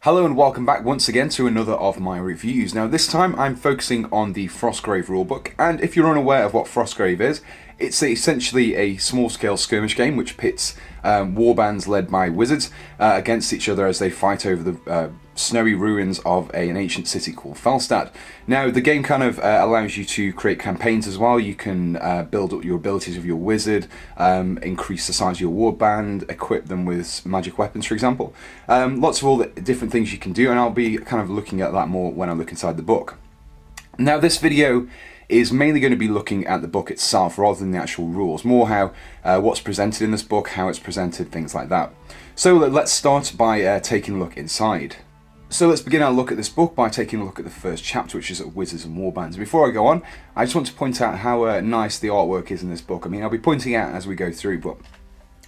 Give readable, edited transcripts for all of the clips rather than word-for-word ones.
Hello and welcome back once again to another of my reviews. Now this time I'm focusing on the Frostgrave rulebook, and if you're unaware of what Frostgrave is, it's essentially a small-scale skirmish game which pits warbands led by wizards against each other as they fight over the snowy ruins of an ancient city called Felstad. Now the game kind of allows you to create campaigns as well. You can build up your abilities of your wizard, increase the size of your warband, equip them with magic weapons, for example. Lots of all the different things you can do, and I'll be kind of looking at that more when I look inside the book. Now this video is mainly going to be looking at the book itself rather than the actual rules, more how what's presented in this book, how it's presented, things like that. So let's start by taking a look inside. So let's begin our look at this book by taking a look at the first chapter, which is Wizards and Warbands. Before I go on, I just want to point out how nice the artwork is in this book. I mean, I'll be pointing out as we go through, but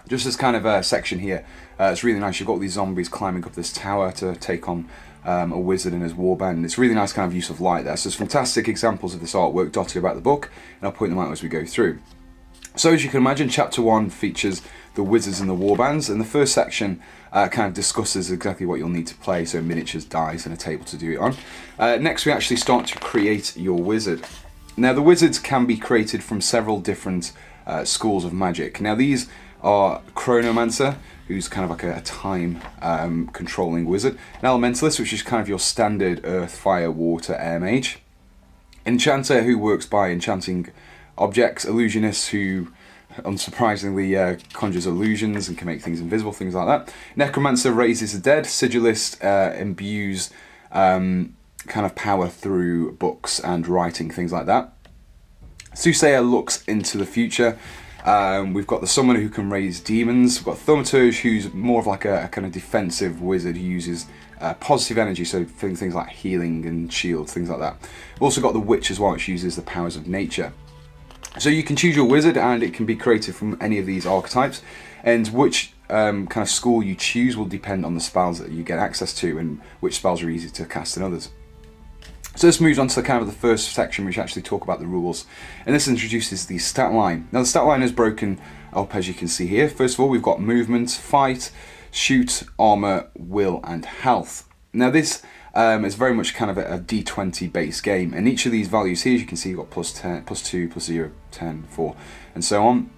just this kind of section here, it's really nice. You've got these zombies climbing up this tower to take on a wizard and his warband. It's really nice kind of use of light there. So there's fantastic examples of this artwork dotted about the book, and I'll point them out as we go through. So as you can imagine, chapter 1 features the wizards and the warbands, and the first section kind of discusses exactly what you'll need to play, so miniatures, dice, and a table to do it on. Next we actually start to create your wizard. Now the wizards can be created from several different schools of magic. Now these are Chronomancer, who's kind of like a time controlling wizard, an Elementalist, which is kind of your standard earth, fire, water, air mage, Enchanter, who works by enchanting objects, Illusionist, who unsurprisingly conjures illusions and can make things invisible, things like that. Necromancer raises the dead. Sigillist imbues kind of power through books and writing, things like that. Soothsayer looks into the future. We've got the Summoner, who can raise demons. We've got Thaumaturge, who's more of like a kind of defensive wizard who uses positive energy, so things like healing and shields, things like that. We've also got the Witch as well, which uses the powers of nature. So you can choose your wizard, and it can be created from any of these archetypes, and which kind of school you choose will depend on the spells that you get access to and which spells are easy to cast than others. So this moves on to kind of the first section, which actually talk about the rules, and this introduces the stat line. Now the stat line is broken up as you can see here. First of all, we've got movement, fight, shoot, armor, will, and health. Now this is very much kind of a D20 base game, and each of these values here, as you can see, you've got plus 10, plus 2, plus 0, 10, 4, and so on,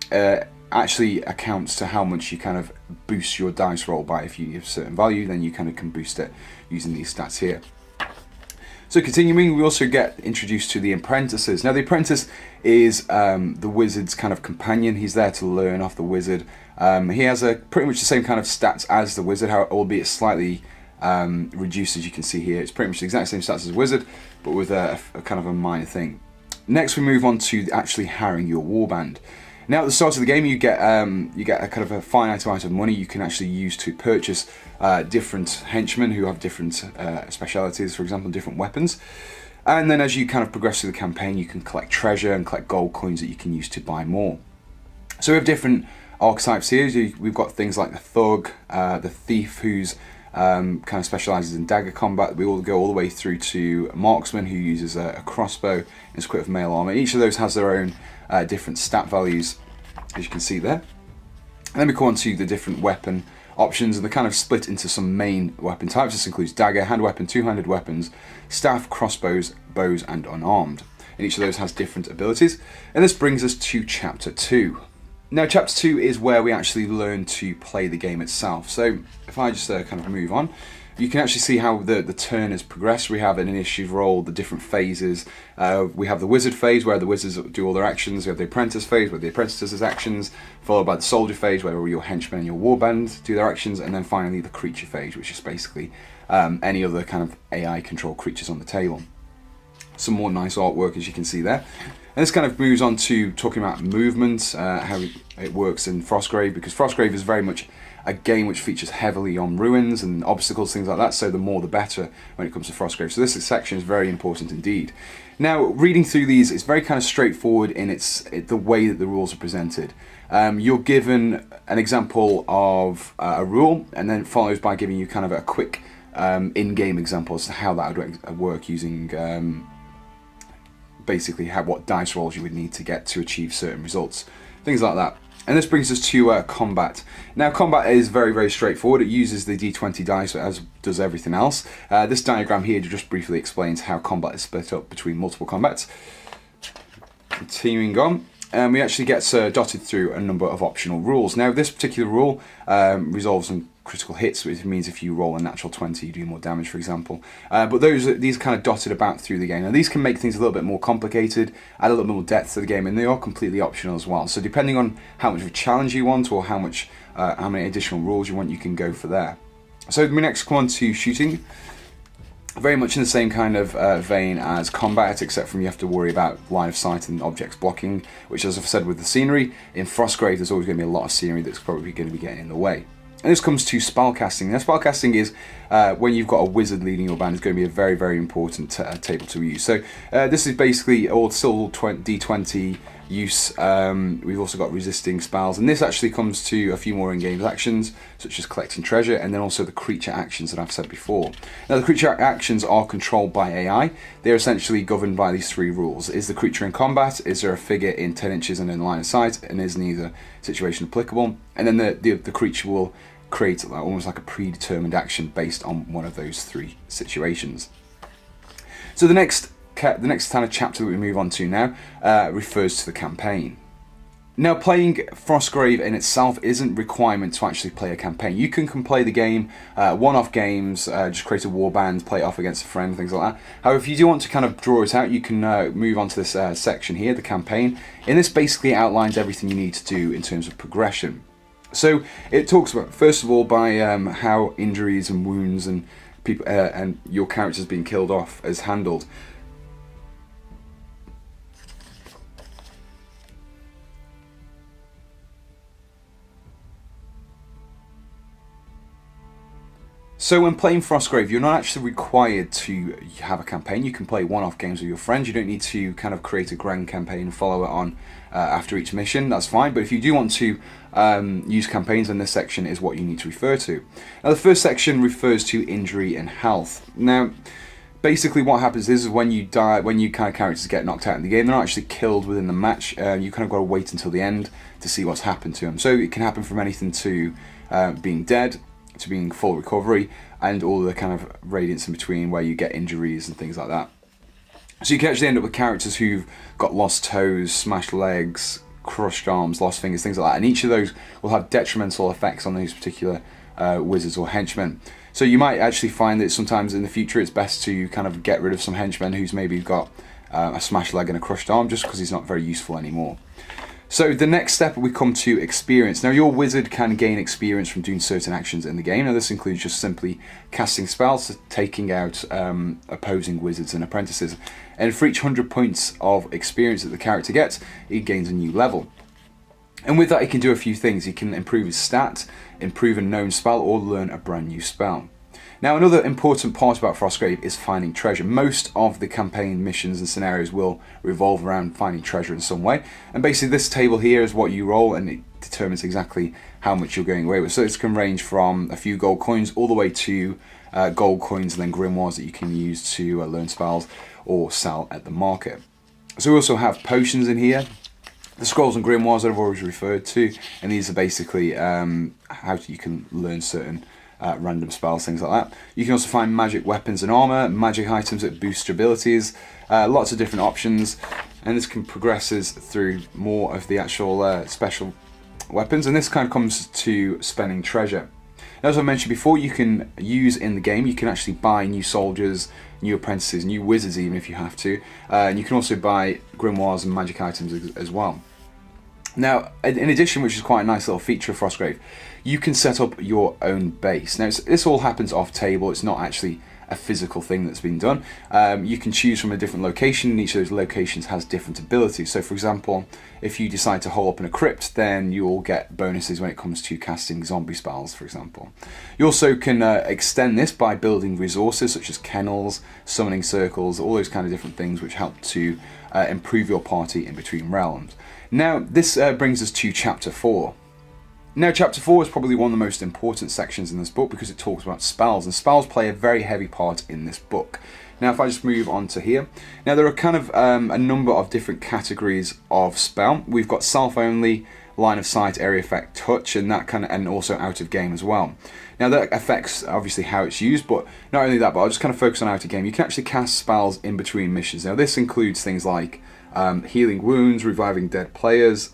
actually accounts to how much you kind of boost your dice roll by. If you give a certain value, then you kind of can boost it using these stats here. So continuing, we also get introduced to the apprentices. Now the apprentice is the wizard's kind of companion. He's there to learn off the wizard. He has pretty much the same kind of stats as the wizard, albeit slightly reduced, as you can see here. It's pretty much the exact same stats as a wizard, but with a kind of a minor thing. Next we move on to actually hiring your warband. Now at the start of the game you get a kind of a finite amount of money you can actually use to purchase different henchmen who have different specialities, for example, different weapons. And then as you kind of progress through the campaign, you can collect treasure and collect gold coins that you can use to buy more. So we have different archetypes here. We've got things like the thug, the thief, who's kind of specializes in dagger combat. We all go all the way through to marksman, who uses a crossbow and is equipped with mail armor. Each of those has their own different stat values, as you can see there. And then we go on to the different weapon options, and they're kind of split into some main weapon types. This includes dagger, hand weapon, two-handed weapons, staff, crossbows, bows, and unarmed. And each of those has different abilities. And this brings us to chapter 2. Now chapter 2 is where we actually learn to play the game itself. So if I just kind of move on, you can actually see how the turn has progressed. We have an initiative roll, the different phases. We have the wizard phase, where the wizards do all their actions. We have the apprentice phase, where the apprentice does his actions, followed by the soldier phase, where your henchmen and your warband do their actions, and then finally the creature phase, which is basically any other kind of AI controlled creatures on the table. Some more nice artwork, as you can see there. And this kind of moves on to talking about movement, how it works in Frostgrave, because Frostgrave is very much a game which features heavily on ruins and obstacles, things like that, so the more the better when it comes to Frostgrave. So this section is very important indeed. Now, reading through these, it's very kind of straightforward in the way that the rules are presented. You're given an example of a rule, and then it follows by giving you kind of a quick in-game example as to how that would work using basically what dice rolls you would need to get to achieve certain results, things like that. And this brings us to combat. Now, combat is very, very straightforward. It uses the D20 dice, as does everything else. This diagram here just briefly explains how combat is split up between multiple combats. Continuing on, we actually get dotted through a number of optional rules. Now, this particular rule resolves on critical hits, which means if you roll a natural 20, you do more damage, for example. But these kind of dotted about through the game. Now, these can make things a little bit more complicated, add a little bit more depth to the game, and they are completely optional as well. So depending on how much of a challenge you want or how many additional rules you want, you can go for there. So we next come on to shooting. Very much in the same kind of vein as combat, except from you have to worry about line of sight and objects blocking, which, as I've said with the scenery, in Frostgrave there's always going to be a lot of scenery that's probably going to be getting in the way. And this comes to spellcasting. Now, spellcasting is when you've got a wizard leading your band, is going to be a very, very important table to use. So this is basically still D20 use. We've also got resisting spells, and this actually comes to a few more in-game actions, such as collecting treasure, and then also the creature actions that I've said before. Now, the creature actions are controlled by AI. They're essentially governed by these three rules. Is the creature in combat? Is there a figure in 10 inches and in line of sight? And is neither situation applicable? And then the creature will create almost like a predetermined action based on one of those three situations. So the next kind of chapter that we move on to now refers to the campaign. Now, playing Frostgrave in itself isn't a requirement to actually play a campaign. You can play the game, one-off games, just create a warband, play it off against a friend, things like that. However, if you do want to kind of draw it out, you can move on to this section here, the campaign. And this basically outlines everything you need to do in terms of progression. So it talks about, first of all, by how injuries and wounds and people and your characters being killed off is handled. So when playing Frostgrave, you're not actually required to have a campaign. You can play one-off games with your friends. You don't need to kind of create a grand campaign and follow it on after each mission. That's fine. But if you do want to use campaigns, then this section is what you need to refer to. Now, the first section refers to injury and health. Now, basically what happens is when you die, when you kind of characters get knocked out in the game, they're not actually killed within the match. You kind of got to wait until the end to see what's happened to them. So it can happen from anything to being dead, to being full recovery, and all the kind of radiants in between where you get injuries and things like that. So you can actually end up with characters who've got lost toes, smashed legs, crushed arms, lost fingers, things like that, and each of those will have detrimental effects on those particular wizards or henchmen. So you might actually find that sometimes in the future it's best to kind of get rid of some henchmen who's maybe got a smashed leg and a crushed arm, just because he's not very useful anymore. So the next step, we come to experience. Now, your wizard can gain experience from doing certain actions in the game. Now, this includes just simply casting spells, taking out opposing wizards and apprentices. And for each 100 points of experience that the character gets, he gains a new level. And with that, he can do a few things. He can improve his stat, improve a known spell, or learn a brand new spell. Now, another important part about Frostgrave is finding treasure. Most of the campaign missions and scenarios will revolve around finding treasure in some way. And basically this table here is what you roll, and it determines exactly how much you're going away with. So this can range from a few gold coins all the way to gold coins and then grimoires that you can use to learn spells or sell at the market. So we also have potions in here. The scrolls and grimoires that I've already referred to, and these are basically how you can learn certain random spells, things like that. You can also find magic weapons and armor, magic items that boost your abilities, lots of different options, and this can progresses through more of the actual special weapons, and this kind of comes to spending treasure. Now, as I mentioned before, you can use in the game, you can actually buy new soldiers, new apprentices, new wizards even if you have to, and you can also buy grimoires and magic items as well. Now, in addition, which is quite a nice little feature of Frostgrave, you can set up your own base. Now, this all happens off table. It's not actually a physical thing that's been done. You can choose from a different location, and each of those locations has different abilities. So, for example, if you decide to hole up in a crypt, then you'll get bonuses when it comes to casting zombie spells, for example. You also can extend this by building resources such as kennels, summoning circles, all those kind of different things which help to improve your party in between realms. Now, this brings us to Chapter 4. Now, Chapter 4 is probably one of the most important sections in this book because it talks about spells, and spells play a very heavy part in this book. Now, if I just move on to here. Now, there are kind of a number of different categories of spell. We've got self-only, line of sight, area effect, touch, and that kind of, and also out of game as well. Now that affects obviously how it's used, but not only that, but I'll just kind of focus on out of game. You can actually cast spells in between missions. Now this includes things like healing wounds, reviving dead players.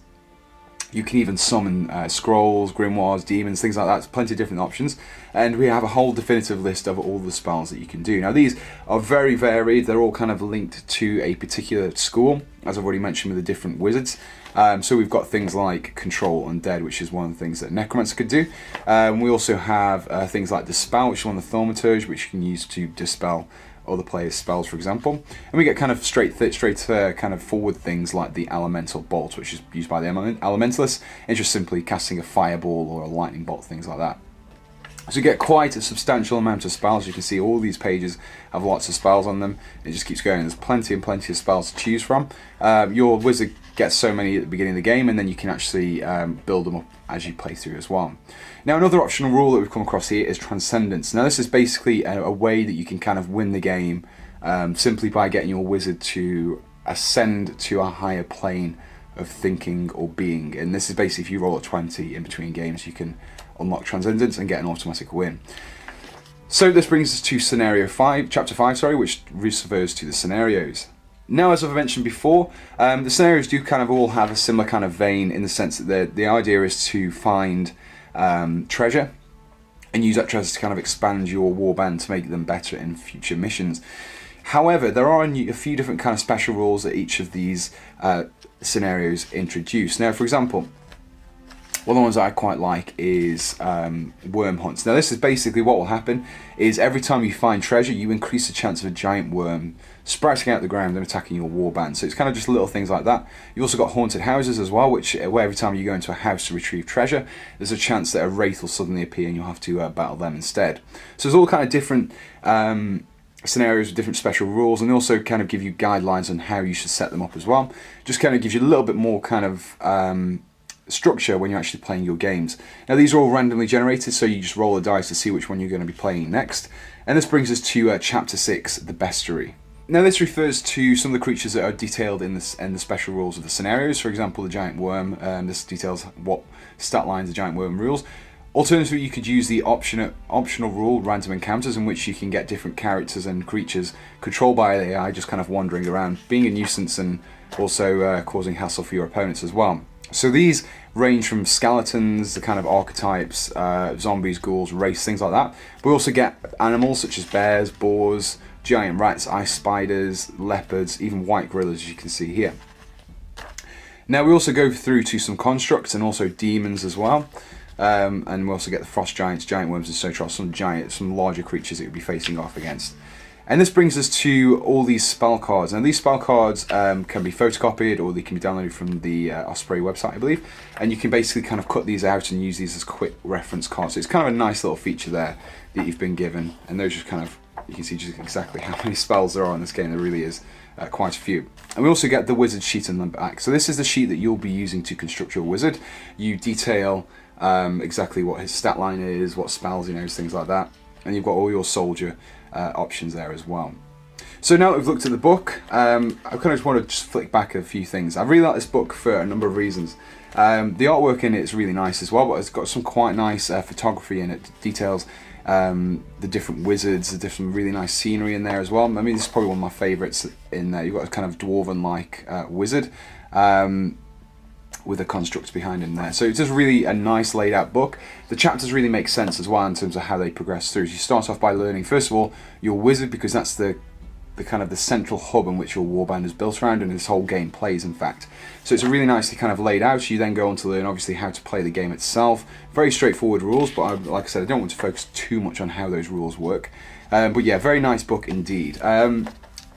You can even summon scrolls, grimoires, demons, things like that. There's plenty of different options. And we have a whole definitive list of all the spells that you can do. Now these are very varied. They're all kind of linked to a particular school, as I've already mentioned with the different wizards. So we've got things like Control Undead, which is one of the things that Necromancer could do. We also have things like Dispel, which is one of the Thaumaturge, which you can use to dispel other players' spells, for example. And we get kind of straight kind of forward things like the Elemental Bolt, which is used by the Elementalists. It's just simply casting a fireball or a lightning bolt, things like that. So you get quite a substantial amount of spells. You can see all these pages have lots of spells on them. It just keeps going. There's plenty and plenty of spells to choose from. Your wizard gets so many at the beginning of the game, and then you can actually build them up as you play through as well. Now another optional rule that we've come across here is Transcendence. Now this is basically a way that you can kind of win the game simply by getting your wizard to ascend to a higher plane of thinking or being. And this is basically if you roll a 20 in between games, you can unlock Transcendence and get an automatic win. So this brings us to chapter 5, which refers to the scenarios. Now, as I've mentioned before, the scenarios do kind of all have a similar kind of vein in the sense that the idea is to find treasure and use that treasure to kind of expand your warband to make them better in future missions. However, there are a few different kind of special rules that each of these scenarios introduce. Now, for example, one of the ones that I quite like is worm hunts. Now this is basically what will happen is every time you find treasure, you increase the chance of a giant worm sprouting out the ground and attacking your warband. So it's kind of just little things like that. You've also got haunted houses as well, where every time you go into a house to retrieve treasure, there's a chance that a wraith will suddenly appear and you'll have to battle them instead. So there's all kind of different scenarios with different special rules, and they also kind of give you guidelines on how you should set them up as well. Just kind of gives you a little bit more kind of structure when you're actually playing your games. Now these are all randomly generated, so you just roll a dice to see which one you're going to be playing next. And this brings us to chapter 6, the Bestiary. Now this refers to some of the creatures that are detailed in the special rules of the scenarios. For example, the giant worm. This details what stat lines the giant worm rules. Alternatively, you could use the optional rule, random encounters, in which you can get different characters and creatures controlled by AI just kind of wandering around, being a nuisance and also causing hassle for your opponents as well. So these range from skeletons, the kind of archetypes, zombies, ghouls, wraiths, things like that. But we also get animals such as bears, boars, giant rats, ice spiders, leopards, even white gorillas, as you can see here. Now we also go through to some constructs and also demons as well. And we also get the frost giants, giant worms, and so some larger creatures that you'll be facing off against. And this brings us to all these spell cards. Now these spell cards can be photocopied or they can be downloaded from the Osprey website, I believe. And you can basically kind of cut these out and use these as quick reference cards. So it's kind of a nice little feature there that you've been given. And those just kind of, you can see just exactly how many spells there are in this game. There really is quite a few. And we also get the wizard sheet on the back. So this is the sheet that you'll be using to construct your wizard. You detail exactly what his stat line is, what spells he knows, things like that. And you've got all your soldier options there as well. So now that we've looked at the book, I kind of just want to just flick back a few things. I really like this book for a number of reasons. The artwork in it is really nice as well, but it's got some quite nice photography in it. Details the different wizards, the different really nice scenery in there as well. I mean, this is probably one of my favourites in there. You've got a kind of dwarven-like wizard with the constructs behind him there. So it's just really a nice laid out book. The chapters really make sense as well in terms of how they progress through. So you start off by learning, first of all, your wizard, because that's the kind of the central hub in which your warband is built around, and this whole game plays, in fact. So it's really nicely kind of laid out. You then go on to learn, obviously, how to play the game itself. Very straightforward rules, but like I said, I don't want to focus too much on how those rules work. But yeah, very nice book indeed.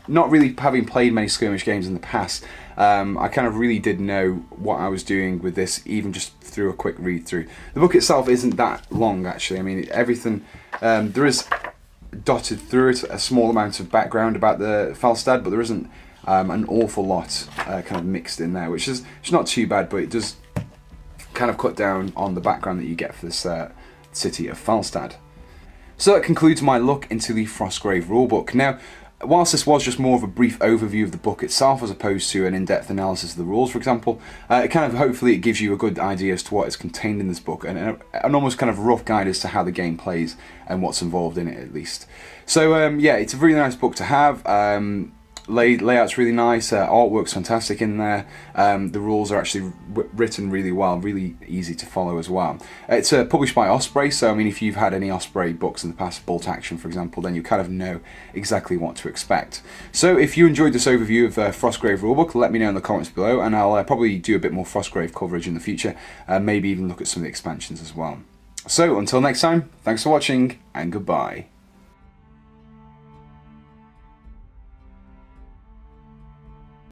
Not really having played many skirmish games in the past, I kind of really did know what I was doing with this, even just through a quick read through. The book itself isn't that long, actually. I mean, everything, there is dotted through it a small amount of background about the Felstad, but there isn't an awful lot kind of mixed in there, which is not too bad, but it does kind of cut down on the background that you get for this city of Felstad. So that concludes my look into the Frostgrave rulebook. Now, whilst this was just more of a brief overview of the book itself as opposed to an in-depth analysis of the rules, for example, it kind of hopefully it gives you a good idea as to what is contained in this book and an almost kind of rough guide as to how the game plays and what's involved in it at least. So yeah, it's a really nice book to have. Layout's really nice, artwork's fantastic in there, the rules are actually written really well, really easy to follow as well. It's published by Ospreys, so I mean if you've had any Osprey books in the past, Bolt Action for example, then you kind of know exactly what to expect. So if you enjoyed this overview of Frostgrave Rulebook, let me know in the comments below, and I'll probably do a bit more Frostgrave coverage in the future, maybe even look at some of the expansions as well. So until next time, thanks for watching and goodbye.